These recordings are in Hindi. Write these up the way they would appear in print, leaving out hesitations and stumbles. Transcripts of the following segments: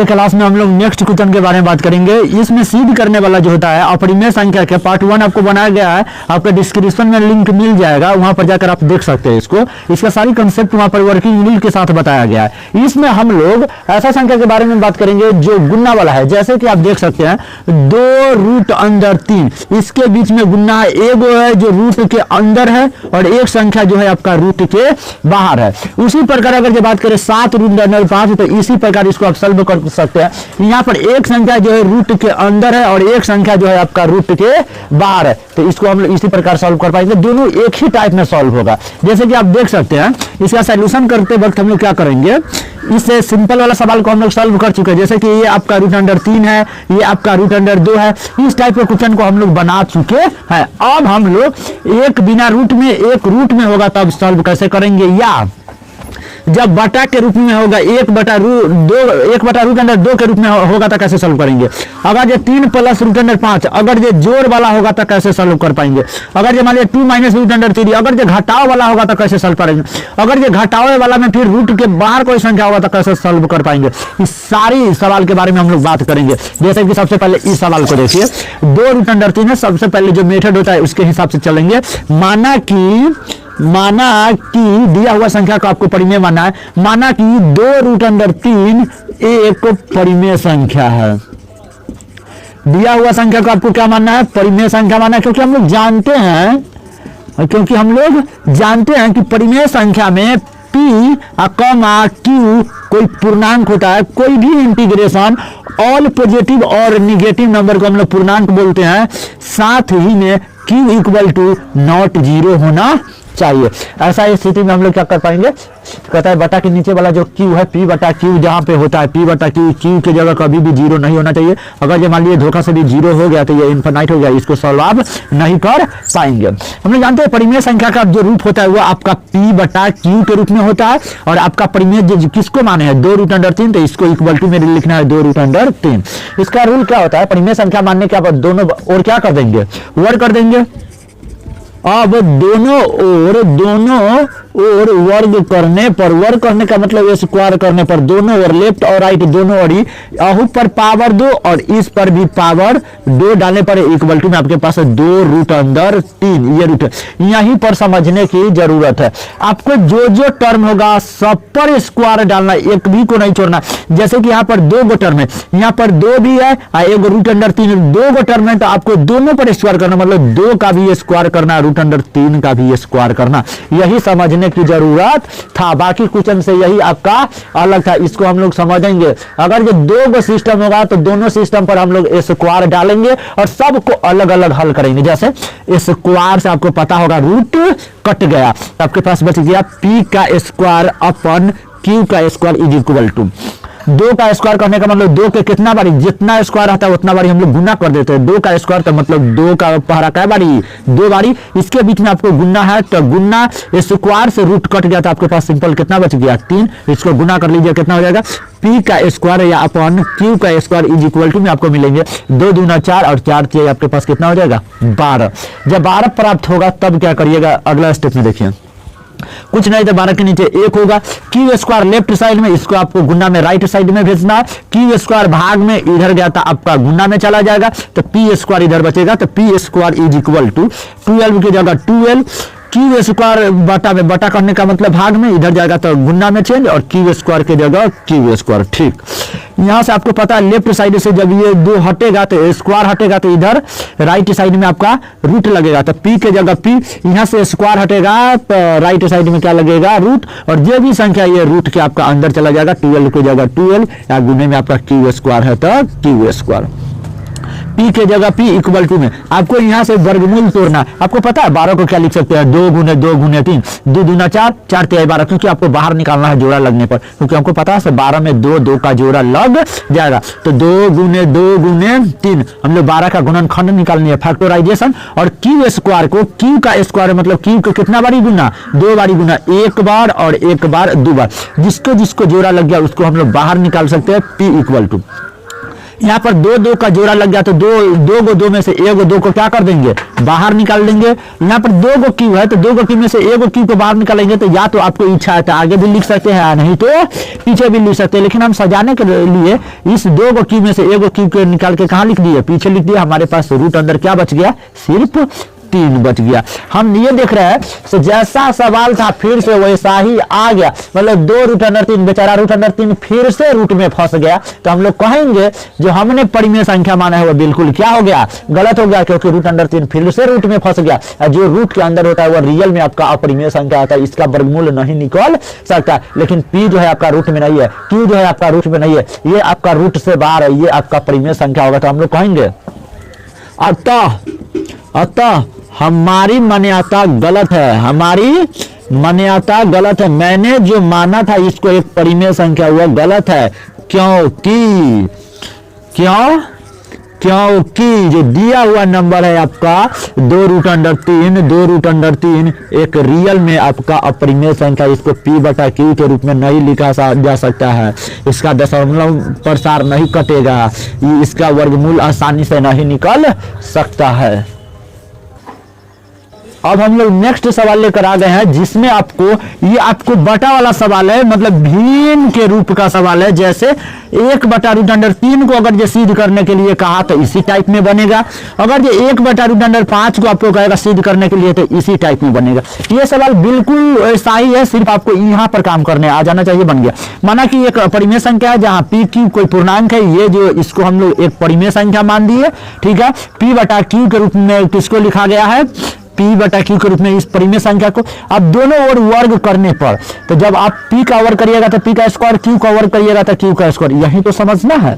क्लास में हम लोग नेक्स्ट क्वेश्चन के बारे में बात करेंगे। इसमें सिद्ध करने वाला जो होता है अपरिमेय संख्या के पार्ट 1 आपको बनाया गया है, आपके डिस्क्रिप्शन में लिंक मिल जाएगा, वहां पर जाकर आप देख सकते हैं इसको। इसका सारी कंसेप्ट वहां पर वर्किंग रूल के साथ बताया गया है। इसमें हम लोग ऐसा संख्या के बारे में बात करेंगे जो गुना वाला है। जैसे कि आप देख सकते हैं 2√3, इसके बीच में गुना है, एक है जो रूट के अंदर है और एक संख्या जो है आपका रूट के बाहर है। उसी प्रकार अगर जो बात करें 7√5, तो इसी प्रकार इसको आप सॉल्व कर सकते हैं। यहाँ पर एक संख्या जो है रूट के अंदर है और एक संख्या जो है आपका रूट के बाहर है, तो इसको हम इसी प्रकार सॉल्व कर पाएंगे। दोनों एक ही टाइप में सॉल्व होगा। जैसे कि आप देख सकते हैं इसका सॉल्यूशन करते वक्त हम लोग क्या करेंगे, इससे सिंपल वाला सवाल को हम लोग सॉल्व कर चुके हैं। जैसे कि ये आपका √3 है, ये आपका √2 है, इस टाइप के क्वेश्चन को हम लोग बना चुके हैं। अब हम लोग एक बिना रूट में, एक रूट में होगा तब सॉल्व कैसे करेंगे, या जब बटा के रूप में होगा 1/√2 के रूप में होगा तो कैसे सॉल्व करेंगे। अगर ये 3 + √5, अगर ये जोड़ वाला होगा तो कैसे सॉल्व कर पाएंगे। अगर ये मान लिया 2 - √3, अगर ये घटाव वाला होगा तो कैसे सॉल्व करेंगे। अगर ये घटाव वाला में फिर रूट के बाहर कोई संख्या होगा तो कैसे सॉल्व कर पाएंगे। इस सारी सवाल के बारे में हम लोग बात करेंगे। जैसे कि सबसे पहले इस सवाल को देखिए, 2√3 है, सबसे पहले जो मेथड होता है उसके हिसाब से चलेंगे। माना कि दिया हुआ संख्या को आपको परिमेय मानना है। माना कि 2√3 एक परिमेय संख्या है। दिया हुआ संख्या को आपको क्या मानना है, परिमेय संख्या मानना है, क्योंकि हम लोग जानते हैं कि परिमेय संख्या में P, Q कोई पूर्णांक होता है। कोई भी इंटीग्रेशन ऑल पॉजिटिव और निगेटिव नंबर को हम लोग पूर्णांक बोलते हैं। साथ ही में Q = नॉट 0 होना चाहिए। ऐसा स्थिति में हम लोग क्या कर पाएंगे, कहता है बटा के नीचे वाला जो Q है, P/Q जहां पे होता है, P/Q, Q की जगह कभी भी 0 नहीं होना चाहिए। अगर ये मान लीजिए धोखा से भी 0 हो गया तो ये इनफाइनाइट हो गया, इसको सॉल्व आप नहीं कर पाएंगे। हम लोग जानते हैं परिमेय संख्या का जो रूप होता है वो आपका P/Q के रूप में होता है। और आपका परिमेय किसको माने हैं, 2√3, तो इसको इक्वल टू में लिखना है 2√3। इसका रूल क्या होता है, परिमेय संख्या मानने के बाद दोनों और क्या कर देंगे, वर्ग कर देंगे। अब दोनों ओर वर्ग करने पर, वर्ग करने का मतलब स्क्वायर करने पर, दोनों ओर लेफ्ट और राइट दोनों ओर ही, अहू पर पावर 2 और इस पर भी पावर 2 डालने पर इक्वल टू में आपके पास 2√3 ये रूट है। यहीं पर समझने की जरूरत है। आपको जो टर्म होगा सब पर स्क्वायर डालना, एक भी को नहीं छोड़ना। जैसे कि यहाँ पर 2 गो टर्म है, यहाँ पर 2 भी है और एक √3, 2 गो टर्म है, तो आपको दोनों पर स्क्वायर करना, मतलब 2 का भी स्क्वायर करना, √3 का भी स्क्वायर करना। यही समझने की जरूरत था। बाकी क्वेश्चन से यही आपका अलग था, इसको हम लोग समझेंगे। अगर ये 2 गो सिस्टम होगा तो दोनों सिस्टम पर हम लोग स्क्वायर डालेंगे और सबको अलग अलग हल करेंगे। जैसे स्क्वायर से आपको पता होगा रूट कट गया, आपके पास बच गया P का स्क्वायर अपन Q का स्क्वायर इक्वल टू 2 का स्क्वायर करने का मतलब 2 के कितना बारी, जितना स्क्वायर आता है उतना बारी हम लोग गुना कर देते हैं। 2 का स्क्वायर तो मतलब 2 का पहरा क्या बारी, 2 बारी। इसके बीच में आपको गुना है तो गुना स्क्वायर से रूट कट गया, तो आपके पास सिंपल कितना बच गया, 3। इसको गुना कर लीजिए, कितना हो जाएगा, P का स्क्वायर या अपन Q का स्क्वायर इक्वल टू में आपको मिलेंगे 2 दूना 4 और 4 से आपके पास कितना हो जाएगा, 12। जब 12 प्राप्त होगा तब क्या करिएगा, अगला स्टेप में देखिए। कुछ नहीं तो 12 के नीचे 1 होगा। Q स्क्वायर लेफ्ट साइड में, इसको आपको गुना में राइट साइड में भेजना है। Q स्क्वायर भाग में इधर गया था, आपका गुना में चला जाएगा, तो P स्क्वायर इधर बचेगा, तो P स्क्वायर = 12 की जगह 12। Q स्क्वायर बटा में, बटा करने का मतलब भाग में, इधर जाएगा तो गुना में चेंज, और Q स्क्वायर की जगह Q स्क्वायर। ठीक, यहां से आपको पता है लेफ्ट साइड से जब ये 2 हटेगा तो स्क्वायर हटेगा, तो इधर राइट साइड में आपका रूट लगेगा, तो P के जगह P, यहां से स्क्वायर हटेगा तो राइट साइड में क्या लगेगा, रूट। और जो भी संख्या ये रूट के आपका अंदर चला जाएगा, 12 की जगह 12, या गुने में आपका Q स्क्वायर है तो Q स्क्वायर। P के जगह P इक्वल टू में आपको यहाँ से वर्गमूल तोड़ना। आपको पता है 12 को क्या लिख सकते हैं, 2 × 2 × 3, 2 दूना 4, 4 तिहाई 12, क्योंकि आपको बाहर निकालना है जोड़ा लगने पर, क्योंकि हमको पता है 12 में 2 का जोड़ा लग जाएगा। तो 2 × 2 × 3, हम लोग 12 का गुणनखंड निकालनी है, फैक्टराइजेशन। और Q स्क्वायर को, Q का स्क्वायर मतलब Q को कितना बारी गुना, 2 बारी गुना, 1 बार और 1 बार 2 बार। जिसको जोड़ा लग गया उसको हम लोग बाहर निकाल सकते हैं, P इक्वल टू यहाँ पर दो दो का जोड़ा लग गया तो दो गो दो में से एक गो दो को क्या कर देंगे, बाहर निकाल देंगे। यहाँ पर दो गो क्यू है तो दो गो क्यू में से एक गो क्यू को बाहर निकालेंगे, तो या तो आपको इच्छा है तो आगे भी लिख सकते हैं, नहीं तो पीछे भी लिख सकते हैं। लेकिन हम सजाने के लिए इस दो गो क्यू में से एक गो क्यू को निकाल के कहाँ लिख दिए, पीछे लिख दिया। हमारे पास रूट अंदर क्या बच गया, सिर्फ 3 बच गया। हम ये देख रहे हैं तो जैसा सवाल था फिर से वैसा ही आ गया, मतलब 2 रूट अंडर 3, बेचारा रूट अंडर 3 फिर से रूट में फंस गया। तो हम लोग कहेंगे जो हमने परिमेय संख्या माना है वो बिल्कुल क्या हो गया, गलत हो गया, क्योंकि रूट अंडर 3 फिर से रूट में फंस गया। जो रूट के अंदर होता है वो रियल में आपका अपरिमेय संख्या होता है, इसका वर्गमूल नहीं निकल सकता। लेकिन पी जो है आपका रूट में नहीं है, क्यू जो है आपका रूट में नहीं है, ये आपका रूट से बाहर है, ये आपका परिमेय संख्या होगा। तो हम लोग कहेंगे अतः हमारी मान्यता गलत है, हमारी मान्यता गलत है। मैंने जो माना था इसको एक परिमेय संख्या हुआ गलत है, क्योंकि जो दिया हुआ नंबर है आपका 2 रूट अंडर 3 एक रियल में आपका अपरिमेय संख्या, इसको p बटा q के रूप में नहीं लिखा जा सकता है। इसका दशमलव प्रसार नहीं कटेगा, इसका वर्गमूल आसानी से नहीं निकल सकता है। अब हम लोग नेक्स्ट सवाल लेकर आ गए हैं, जिसमें ये आपको बटा वाला सवाल है, मतलब भिन्न के रूप का सवाल है। जैसे 1 बटा रूट अंडर 3 को अगर ये सिद्ध करने के लिए कहा तो इसी टाइप में बनेगा, अगर ये 1 बटा रूट अंडर 5 को आपको कहेगा सिद्ध करने के लिए तो इसी टाइप में बनेगा। ये सवाल बिल्कुल ऐसा ही है, सिर्फ आपको यहाँ पर काम करने आ जाना चाहिए, बन गया। माना कि एक परिमेय संख्या है जहाँ पी क्यू कोई पूर्णांक है, ये जो इसको हम लोग एक परिमेय संख्या मान दिए, ठीक है। पी बटा क्यू के रूप में किसको लिखा गया है, p बटा q के रूप में इस परिमेय संख्या को। अब दोनों ओर वर्ग करने पर, तो जब आप p का वर्ग करिएगा तो p का स्क्वायर, q का वर्ग करिएगा तो q का स्क्वायर, यही तो समझना है।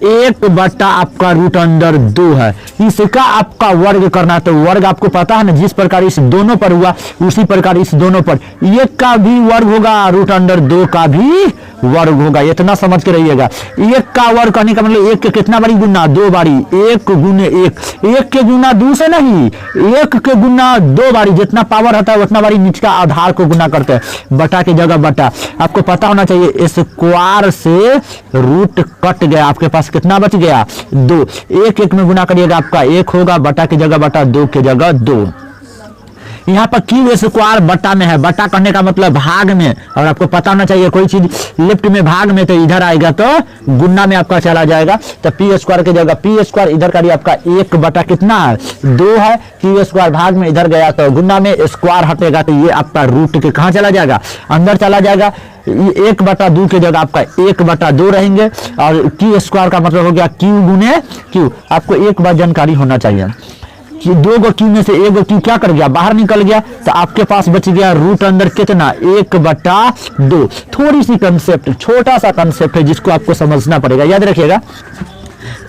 1 बटा आपका रूट अंडर 2 है, इसका आपका वर्ग करना, तो वर्ग आपको पता है ना, जिस प्रकार इस दोनों पर हुआ उसी प्रकार इस दोनों पर 1 का भी वर्ग होगा, रूट अंडर 2 का भी वर्ग होगा, इतना समझ के रहिएगा। 1 का वर्ग करने का मतलब 1 के कितना बारी गुना, 2 बारी, 1 गुने 1, 1 के गुना 2 से नहीं, 1 के गुना 2 बारी, जितना पावर होता है उतना बारी निचका आधार को गुना करते हैं, बटा की जगह बटा। आपको पता होना चाहिए स्क्वायर से रूट कट गया, आपके पास कितना बच गया, 2। 1 1 में गुना करिएगा आपका 1 होगा, बटा की जगह बटा, 2 की जगह 2। यहाँ पर क्यू स्क्वायर बटा में है, बटा करने का मतलब भाग में, और आपको पता होना चाहिए कोई चीज लेफ्ट में भाग में तो इधर आएगा तो गुना में आपका चला जाएगा। तो पी स्क्वायर की जगह पी स्क्वायर, इधर करिए आपका 1 बटा कितना है, 2 है, क्यू स्क्वायर भाग में इधर गया तो गुना में स्क्वायर हटेगा, तो ये आपका रूट के कहाँ चला जाएगा, अंदर चला जाएगा। 1 बटा 2 की जगह आपका 1 बटा 2 रहेंगे, और क्यू स्क्वायर का मतलब हो गया क्यू गुने क्यू। आपको एक बार जानकारी होना चाहिए कि 2 गो क्यू में से 1 गो क्यू क्या कर गया, बाहर निकल गया, तो आपके पास बच गया रूट अंदर कितना, 1 बटा 2। थोड़ी सी कंसेप्ट, छोटा सा कंसेप्ट है जिसको आपको समझना पड़ेगा, याद रखिएगा।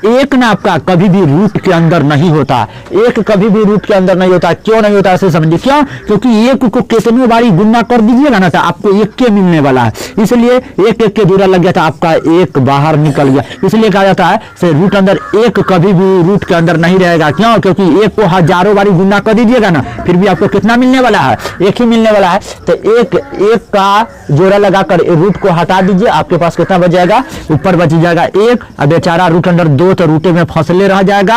1 ना आपका कभी भी रूट के अंदर नहीं होता, 1 कभी भी रूट के अंदर नहीं होता। क्यों नहीं होता ऐसे समझिए, क्यों, क्योंकि 1 को कितनी बारी गुना कर दीजिएगा ना तो आपको 1 के मिलने वाला है, इसलिए 1 1 के जोड़ा लग गया था, आपका 1 बाहर निकल गया। इसलिए कहा जाता है से रूट अंदर 1 कभी भी रूट के अंदर नहीं रहेगा। क्यों, क्योंकि 1 को हजारों बारी गुना कर दीजिएगा ना फिर भी आपको कितना मिलने वाला है, 1 ही मिलने वाला है। तो 1 का जोड़ा लगाकर रूट को हटा दीजिए, आपके पास कितना बच जाएगा, ऊपर बच जाएगा 1, अब बेचारा रूट अंदर 2 तो रूटे में फंसले रह जाएगा,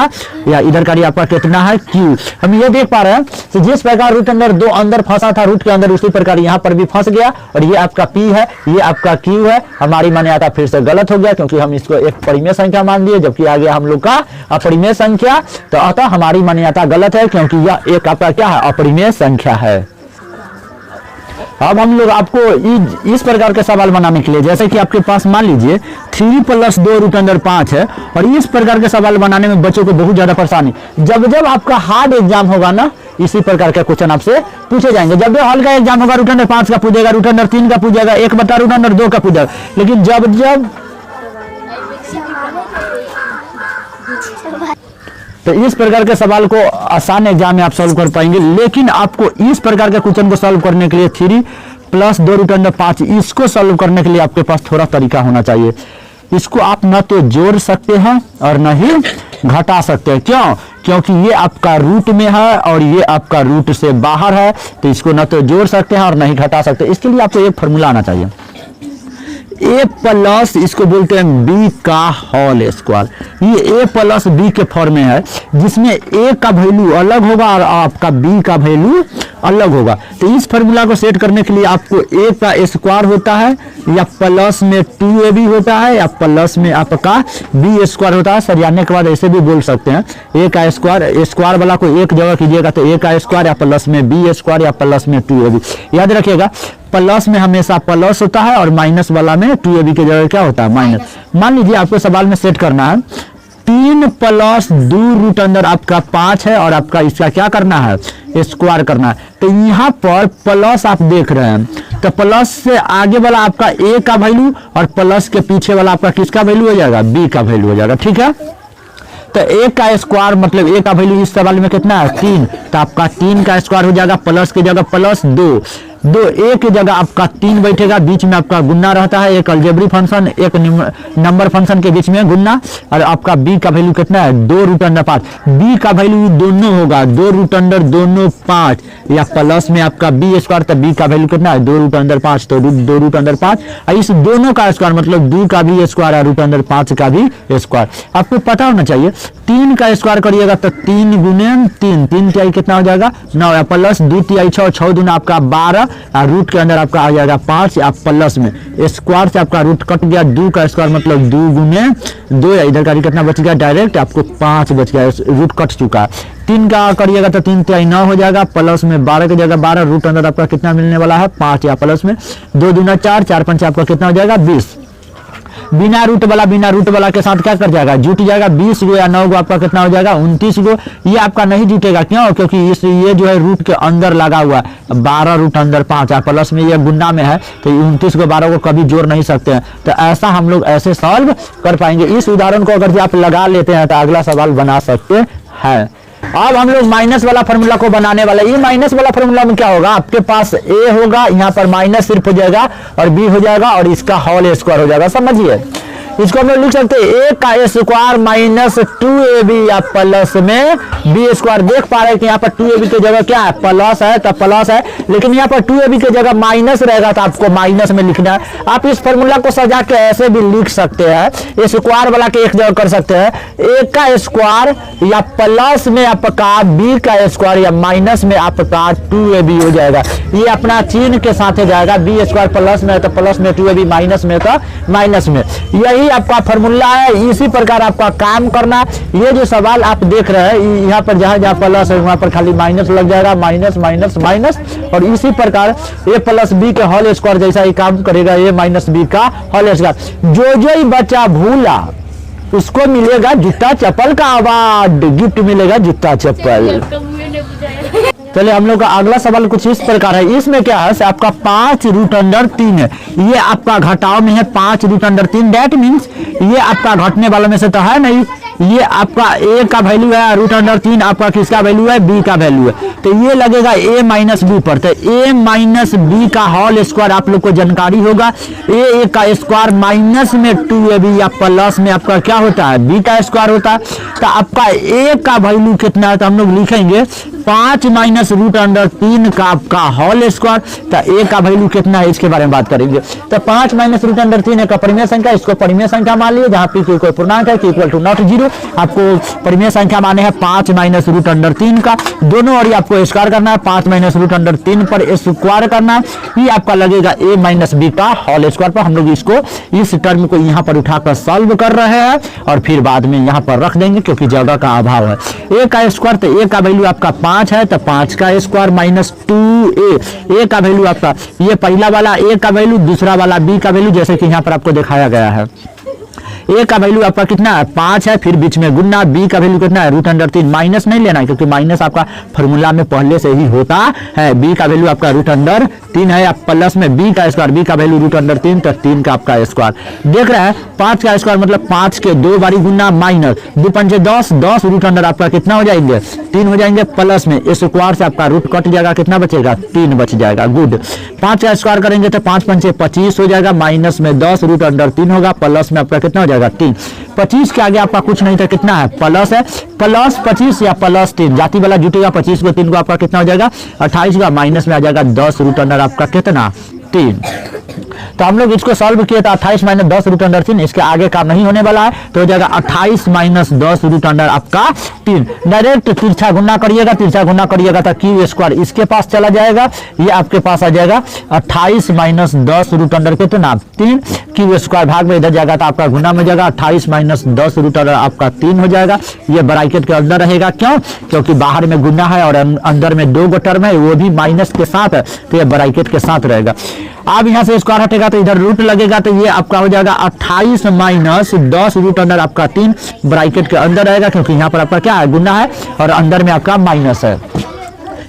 या इधर का आपका कितना है क्यू। हम ये देख पा रहे हैं तो जिस प्रकार रूट अंदर 2 अंदर फंसा था रूट के अंदर, उसी प्रकार यहाँ पर भी फंस गया, और ये आपका पी है, ये आपका क्यू है। हमारी मान्यता फिर से गलत हो गया, क्योंकि हम इसको एक परिमेय संख्या मान दिए, जबकि आ गया हम लोग का अपरिमेय संख्या। तो अतः हमारी मान्यता गलत है, क्योंकि यह एक आपका क्या है, अपरिमेय संख्या है। अब हम लोग आपको इस प्रकार के सवाल बनाने के लिए, जैसे कि आपके पास मान लीजिए 3 + 2 रूट अंदर 5 है, और इस प्रकार के सवाल बनाने में बच्चों को बहुत ज्यादा परेशानी। जब आपका हार्ड एग्जाम होगा ना, इसी प्रकार के क्वेश्चन आपसे पूछे जाएंगे। जब हल्का एग्जाम होगा रूट अंदर 5 का पूछेगा, रूट अंदर 3 का पूछेगा, 1 बटा रूट अंदर 2 का पूछेगा। लेकिन जब तो इस प्रकार के सवाल को आसान एग्जाम में आप सॉल्व कर पाएंगे। लेकिन आपको इस प्रकार के क्वेश्चन को सॉल्व करने के लिए 3 + 2 रूट अंदर 5 इसको सॉल्व करने के लिए आपके पास थोड़ा तरीका होना चाहिए। इसको आप न तो जोड़ सकते हैं और न ही घटा सकते हैं। क्यों, क्योंकि ये आपका रूट में है और ये आपका रूट से बाहर है, तो इसको न तो जोड़ सकते हैं और न ही घटा सकते हैं। इसके लिए आपको एक फॉर्मूला आना चाहिए। ए प्लस इसको बोलते हैं बी का होल स्क्वायर। ये ए प्लस बी के फॉर्म में है जिसमें ए का वैल्यू अलग होगा और आपका बी का वैल्यू अलग होगा। तो इस फॉर्मूला को सेट करने के लिए आपको ए का स्क्वायर होता है या प्लस में 2ab होता है या प्लस में आपका बी स्क्वायर होता है। सरियाने के बाद ऐसे भी बोल सकते हैं ए का स्क्वायर, स्क्वायर वाला को एक जगह कीजिएगा तो ए का स्क्वायर या प्लस में बी स्क्वायर या प्लस में 2ab। याद रखिएगा प्लस में हमेशा प्लस होता है और माइनस वाला में 2ab की जगह क्या होता है माइनस। मान लीजिए आपको सवाल में सेट करना है 3 प्लस 2 रूट अंदर आपका 5 है और आपका इसका क्या करना है स्क्वायर करना है। तो यहाँ पर प्लस आप देख रहे हैं तो प्लस से आगे वाला आपका ए का वैल्यू और प्लस के पीछे वाला आपका किसका वैल्यू हो जाएगा बी का वैल्यू हो जाएगा। ठीक है, तो ए का स्क्वायर मतलब ए का वैल्यू इस सवाल में कितना है 3, तो आपका 3 का स्क्वायर हो जाएगा प्लस की जगह प्लस 2 ए की जगह आपका 3 बैठेगा, बीच में आपका गुन्ना रहता है, एक अलजेब्रिक फंक्शन एक नंबर फंक्शन के बीच में गुन्ना। और आपका बी का वैल्यू कितना है 2 रूट अंडर 5। बी का वैल्यू दोनों होगा 2 रूट अंडर दोनों 5 या प्लस में आपका बी स्क्वायर, तो बी का वैल्यू कितना है 2 रूट अंडर 5, तो 2 रूट अंडर 5 और इस दोनों का स्क्वायर मतलब 2 का भी स्क्वायर है रूट अंडर 5 का भी स्क्वायर। आपको पता होना चाहिए 3 का स्क्वायर करिएगा तो 3 गुने 3 तिहाई कितना हो जाएगा 9 या प्लस 2 तिहाई 6 दूना आपका 12 और रूट के अंदर आपका आ जाएगा 5 या प्लस में स्क्वायर से आपका रूट कट गया 2 का स्क्वायर मतलब 2 गुने 2 या इधर का कितना बच गया डायरेक्ट आपको 5 बच गया, रूट कट चुका है। 3 का करिएगा तो 3 तिहाई 9 हो जाएगा, प्लस में 12 की जगह 12 रूट अंदर आपका कितना मिलने वाला है 5 या प्लस में 2 दूना 4 4 5 आपका कितना हो जाएगा 20। बिना रूट वाला के साथ क्या कर जाएगा जुट जाएगा 20 गो या 9 गो आपका कितना हो जाएगा 29 गो। ये आपका नहीं जुटेगा क्यों, क्योंकि ये जो है रूट के अंदर लगा हुआ है 12 रूट अंदर 5 है प्लस में ये गुन्ना में है तो 29 को 12 को कभी जोड़ नहीं सकते हैं। तो ऐसा हम लोग ऐसे सॉल्व कर पाएंगे। इस उदाहरण को अगर आप लगा लेते हैं तो अगला सवाल बना सकते हैं। अब हम लोग माइनस वाला फॉर्मूला को बनाने वाले। ये माइनस वाला फॉर्मूला में क्या होगा आपके पास ए होगा, यहाँ पर माइनस सिर्फ हो जाएगा और बी हो जाएगा और इसका होल स्क्वायर हो जाएगा। समझिए इसको हम लोग लिख सकते हैं ए का स्क्वायर माइनस 2ab या प्लस में बी स्क्वायर। देख पा रहे हैं कि यहाँ पर 2ab की जगह क्या है प्लस है तो प्लस है, लेकिन यहाँ पर 2ab की जगह माइनस रहेगा तो आपको माइनस में लिखना है। आप इस फॉर्मूला को सजा के ऐसे भी लिख सकते हैं, स्क्वायर वाला के एक जगह कर सकते हैं ए का स्क्वायर या प्लस में आपका बी का स्क्वायर या माइनस में आपका 2ab हो जाएगा। ये अपना चिन्ह के साथ जाएगा, बी स्क्वायर प्लस में है तो प्लस में 2ab माइनस में तो माइनस में। यही आपका फॉर्मूला है, इसी प्रकार आपका काम करना। ये जो सवाल आप देख रहे हैं यहाँ पर जहां जहां प्लस है वहां पर खाली माइनस लग जाएगा, माइनस माइनस माइनस और इसी प्रकार ए प्लस बी के होल स्क्वायर जैसा ही काम करेगा ए माइनस बी का होल स्क्वायर। जो ही बच्चा भूला उसको मिलेगा जूता चप्पल का अवार्ड, गिफ्ट मिलेगा जूता चप्पल। चलिए हम लोग का अगला सवाल कुछ इस प्रकार है। इसमें क्या है आपका 5 रूट अंडर 3 है, ये आपका घटाव में है 5 रूट अंडर 3। दैट मीन्स ये आपका घटने वाला में से तो है नहीं, ये आपका ए का वैल्यू है रूट अंडर 3 आपका किसका वैल्यू है बी का वैल्यू है, तो ये लगेगा ए माइनस बी पर। तो ए माइनस बी का होल स्क्वायर आप लोग को जानकारी होगा, ए का स्क्वायर माइनस में 2ab या प्लस में आपका क्या होता है बी का स्क्वायर होता है। तो आपका ए का वैल्यू कितना है तो हम लोग लिखेंगे 5 माइनस रूट अंडर 3 का आपका होल स्क्वायर। तो ए का वैल्यू कितना है इसके बारे में बात करेंगे। तो 5 माइनस रूट अंडर 3 का परिमेय संख्या, इसको परिमेय संख्या मान लिए जहां पे कोई पूर्णांक है इक्वल टू नॉट 0। आपको परिमेय संख्या माने हैं 5 माइनस रूट अंडर 3 का, दोनों और आपको स्क्वायर करना है 5 माइनस रूट अंडर 3 पर स्क्वायर करना है, ये आपका लगेगा ए माइनस बी का होल स्क्वायर पर। हम लोग इसको इस टर्म को यहाँ पर उठाकर सॉल्व कर रहे हैं और फिर बाद में यहाँ पर रख देंगे क्योंकि जगह का अभाव है। ए का स्क्वायर तो ए का वैल्यू आपका 5 है तो 5 का स्क्वायर माइनस 2a। ए का वैल्यू आपका ये पहला वाला ए का वैल्यू, दूसरा वाला बी का वैल्यू जैसे कि यहाँ पर आपको दिखाया गया है। ए का वैल्यू आपका कितना है 5 है, फिर बीच में गुन्ना, बी का वैल्यू कितना है रूट अंडर 3। माइनस नहीं लेना है क्योंकि माइनस आपका फॉर्मूला में पहले से ही होता है। बी का वैल्यू आपका रूट अंडर 3 है, प्लस में बी का स्क्वायर, बी का वैल्यू रूट अंडर 3 तो 3 का आपका स्क्वायर। देख रहे हैं 5 का स्क्वायर मतलब 5 के 2 बारी गुन्ना माइनस 2 पंचे 10, 10 रूट अंडर आपका कितना हो जाएंगे 3 हो जाएंगे, प्लस में स्क्वायर से आपका रूट कट जाएगा, कितना बचेगा 3 बच जाएगा। गुड, 5 का स्क्वायर करेंगे तो 5 पंचे 25 हो जाएगा, माइनस में 10 रूट अंडर 3 होगा, प्लस में आपका कितना हो जाएगा 3। 25 के आगे आपका कुछ नहीं था, कितना है प्लस है, प्लस 25 या प्लस 3 जाति वाला जुटेगा, 25 को 3 को आपका कितना हो जाएगा 28 का, माइनस में आ जाएगा 10 रूट अंडर आपका कितना 3। तो हम लोग इसको सॉल्व किए तो 28 माइनस 10 रूट अंडर 3, इसके आगे काम नहीं होने वाला है, तो हो जाएगा 28 माइनस 10 रूट अंडर आपका 3। डायरेक्ट तिरछा गुना करिएगा, तिरछा गुना करिएगा तो क्यू स्क्वायर इसके पास चला जाएगा, ये आपके पास आ जाएगा 28 माइनस 10 रूट अंडर कितना 3, क्यू स्क्वायर भाग में इधर जाएगा तो आपका गुना में जाएगा 28 माइनस 10 रूट अंडर आपका 3 हो जाएगा। ये ब्रैकेट के अंदर रहेगा, क्यों? क्योंकि बाहर में गुना है और अंदर में 2 टर्म है, वो भी माइनस के साथ है, तो ये ब्रैकेट के साथ रहेगा। अब यहाँ से स्क्वायर हटेगा तो इधर रूट लगेगा, तो ये आपका हो जाएगा 28 माइनस 10 रूट अंडर आपका 3 ब्रैकेट के अंदर रहेगा, क्योंकि यहाँ पर आपका क्या है गुना है और अंदर में आपका माइनस है।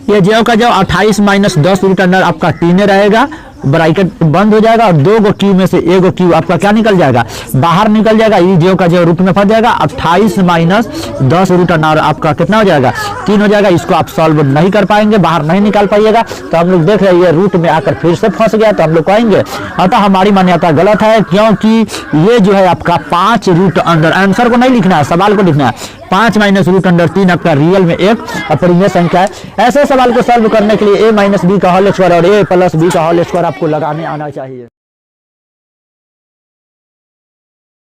ये जो का जो 28 माइनस 10 रूट अंडर आपका 3 रहेगा, ब्रैकेट बंद हो जाएगा और 2 गो क्यू में से 1 गो क्यू आपका क्या निकल जाएगा, बाहर निकल जाएगा, ये जो का जो रूट में फंस जाएगा। 28 माइनस 10 रूट अंडर आपका कितना हो जाएगा 3 हो जाएगा। इसको आप सॉल्व नहीं कर पाएंगे, बाहर नहीं निकाल पाइएगा, तो हम लोग देख रहे हैं ये रूट में आकर फिर से फंस गया, तो हम लोग कहेंगे अतः हमारी मान्यता गलत है, क्योंकि ये जो है आपका 5 रूट अंडर, आंसर को नहीं लिखना है, सवाल को लिखना है। 5 माइनस रूट अंडर 3 आपका रियल में एक अपरिमेय संख्या है। ऐसे सवाल को सॉल्व करने के लिए a माइनस बी का होल स्क्वायर और a प्लस बी का होल स्क्वायर आपको लगाने आना चाहिए।